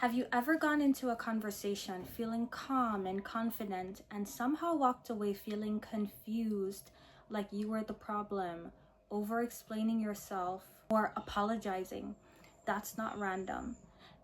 Have you ever gone into a conversation feeling calm and confident and somehow walked away feeling confused, like you were the problem, over-explaining yourself, or apologizing? That's not random.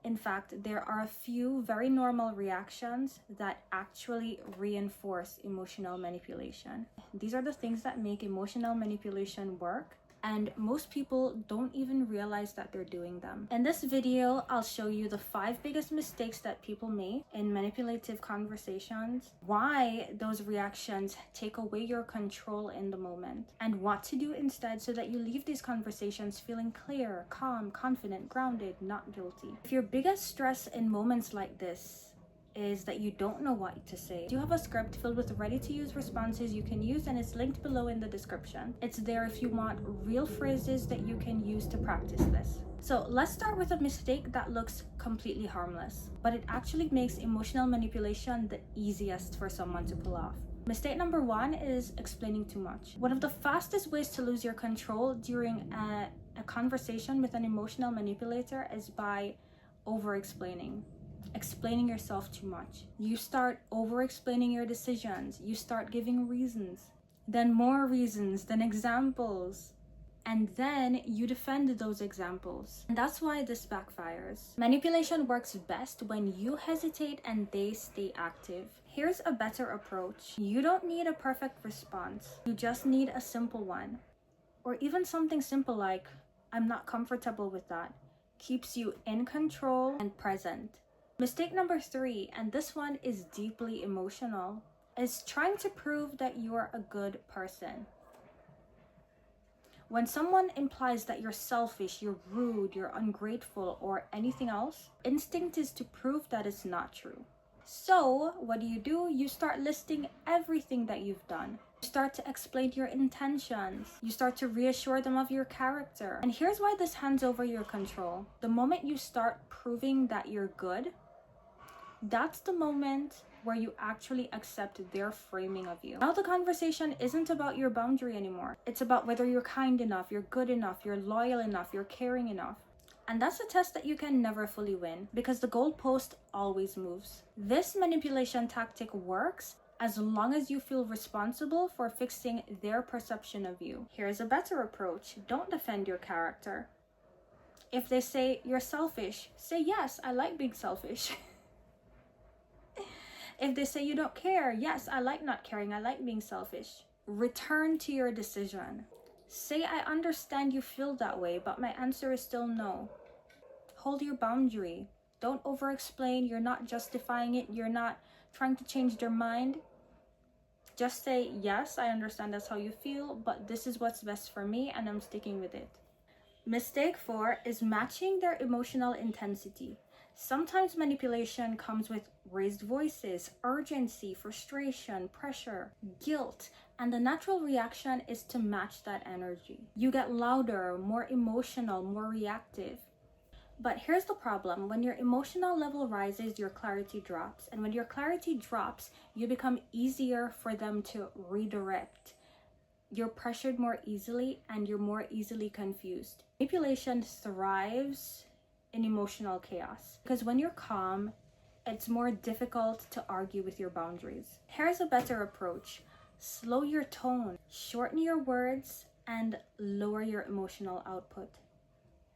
In fact, there are a few very normal reactions that actually reinforce emotional manipulation. These are the things that make emotional manipulation work, and most people don't even realize that they're doing them. In this video, I'll show you the 5 biggest mistakes that people make in manipulative conversations, why those reactions take away your control in the moment, and what to do instead so that you leave these conversations feeling clear, calm, confident, grounded, not guilty. If your biggest stress in moments like this is that you don't know what to say, do you have a script filled with ready-to-use responses you can use, and it's linked below in the description. It's there if you want real phrases that you can use to practice this. So let's start with a mistake that looks completely harmless, but it actually makes emotional manipulation the easiest for someone to pull off. Mistake number 1 is explaining too much. One of the fastest ways to lose your control during a conversation with an emotional manipulator is by over-explaining. Explaining yourself too much. You start over-explaining your decisions. You start giving reasons, then more reasons, then examples, and then you defend those examples. And that's why this backfires. Manipulation works best when you hesitate and they stay active. Here's a better approach. You don't need a perfect response. You just need a simple one. Or even something simple like, "I'm not comfortable with that," keeps you in control and present. Mistake number 3, and this one is deeply emotional, is trying to prove that you're a good person. When someone implies that you're selfish, you're rude, you're ungrateful, or anything else, instinct is to prove that it's not true. So what do? You start listing everything that you've done. You start to explain your intentions. You start to reassure them of your character. And here's why this hands over your control. The moment you start proving that you're good, that's the moment where you actually accept their framing of you. Now the conversation isn't about your boundary anymore. It's about whether you're kind enough, you're good enough, you're loyal enough, you're caring enough. And that's a test that you can never fully win because the goalpost always moves. This manipulation tactic works as long as you feel responsible for fixing their perception of you. Here's a better approach. Don't defend your character. If they say you're selfish, say, "Yes, I like being selfish." If they say you don't care, "Yes, I like not caring, I like being selfish." Return to your decision. Say, "I understand you feel that way, but my answer is still no." Hold your boundary. Don't over-explain. You're not justifying it. You're not trying to change their mind. Just say, "Yes, I understand that's how you feel, but this is what's best for me and I'm sticking with it." Mistake 4 is matching their emotional intensity. Sometimes manipulation comes with raised voices, urgency, frustration, pressure, guilt, and the natural reaction is to match that energy. You get louder, more emotional, more reactive. But here's the problem. When your emotional level rises, your clarity drops. And when your clarity drops, you become easier for them to redirect. You're pressured more easily and you're more easily confused. Manipulation thrives in emotional chaos because when you're calm, it's more difficult to argue with your boundaries. Here's a better approach. Slow your tone, shorten your words, and lower your emotional output.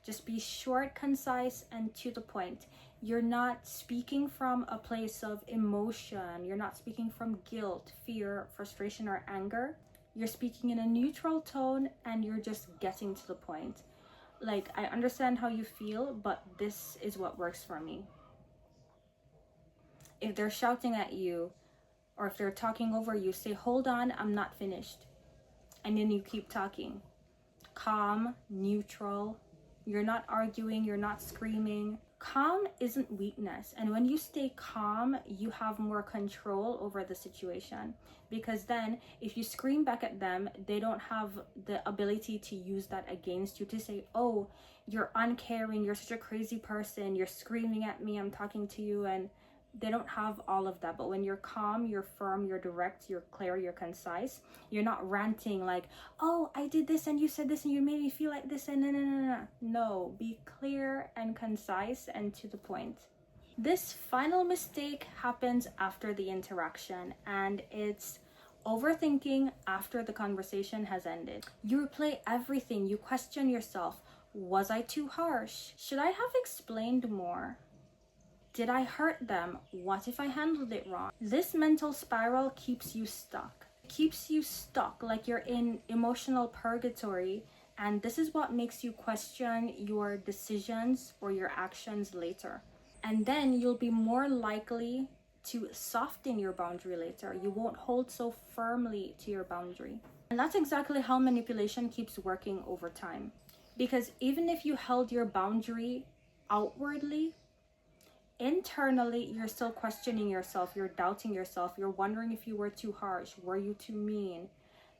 Just be short, concise, and to the point. You're not speaking from a place of emotion. You're not speaking from guilt, fear, frustration, or anger. You're speaking in a neutral tone and you're just getting to the point. Like, "I understand how you feel, but this is what works for me." If they're shouting at you or if they're talking over you, say, "Hold on, I'm not finished." And then you keep talking. Calm, neutral. You're not arguing, you're not screaming. Calm isn't weakness. And when you stay calm, you have more control over the situation. Because then if you scream back at them, they don't have the ability to use that against you to say, "Oh, you're uncaring, you're such a crazy person, you're screaming at me, I'm talking to you." And they don't have all of that. But when you're calm, you're firm, you're direct, you're clear, you're concise. You're not ranting like, "Oh, I did this and you said this and you made me feel like this," and no. No, be clear and concise and to the point. This final mistake happens after the interaction, and it's overthinking after the conversation has ended. You replay everything, you question yourself. Was I too harsh? Should I have explained more? Did I hurt them? What if I handled it wrong? This mental spiral keeps you stuck. It keeps you stuck like you're in emotional purgatory, and this is what makes you question your decisions or your actions later. And then you'll be more likely to soften your boundary later. You won't hold so firmly to your boundary. And that's exactly how manipulation keeps working over time. Because even if you held your boundary outwardly, internally you're still questioning yourself, you're doubting yourself, you're wondering if you were too harsh, were you too mean,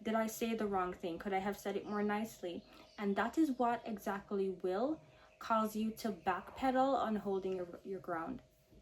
did I say the wrong thing, could I have said it more nicely? And that is what exactly will cause you to backpedal on holding your ground.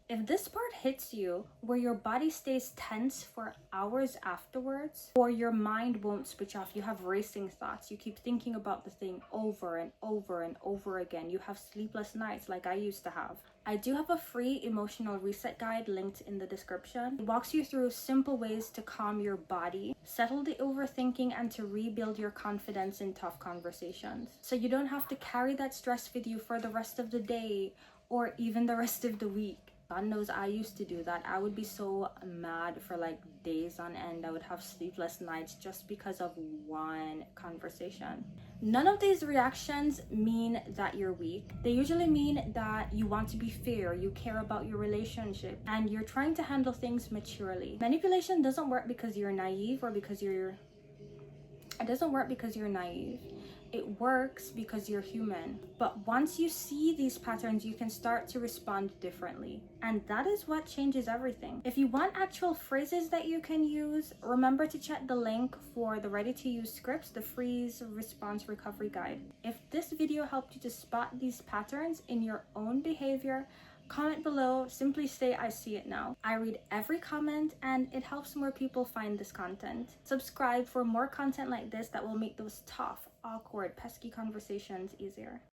If this part hits you, where your body stays tense for hours afterwards, or your mind won't switch off, you have racing thoughts, you keep thinking about the thing over and over and over again, you have sleepless nights like I used to have. I do have a free emotional reset guide linked in the description. It walks you through simple ways to calm your body, settle the overthinking, and to rebuild your confidence in tough conversations. So you don't have to carry that stress with you for the rest of the day or even the rest of the week. God knows I used to do that. I would be so mad for like days on end. I would have sleepless nights just because of one conversation. None of these reactions mean that you're weak. They usually mean that you want to be fair, you care about your relationship, and you're trying to handle things maturely. Manipulation doesn't work because you're naive or because you're... It doesn't work because you're naive. It works because you're human. But once you see these patterns, you can start to respond differently. And that is what changes everything. If you want actual phrases that you can use, remember to check the link for the ready-to-use scripts, the freeze response recovery guide. If this video helped you to spot these patterns in your own behavior, comment below, simply say I see it now. I read every comment and it helps more people find this content. Subscribe for more content like this that will make those tough, awkward, pesky conversations easier.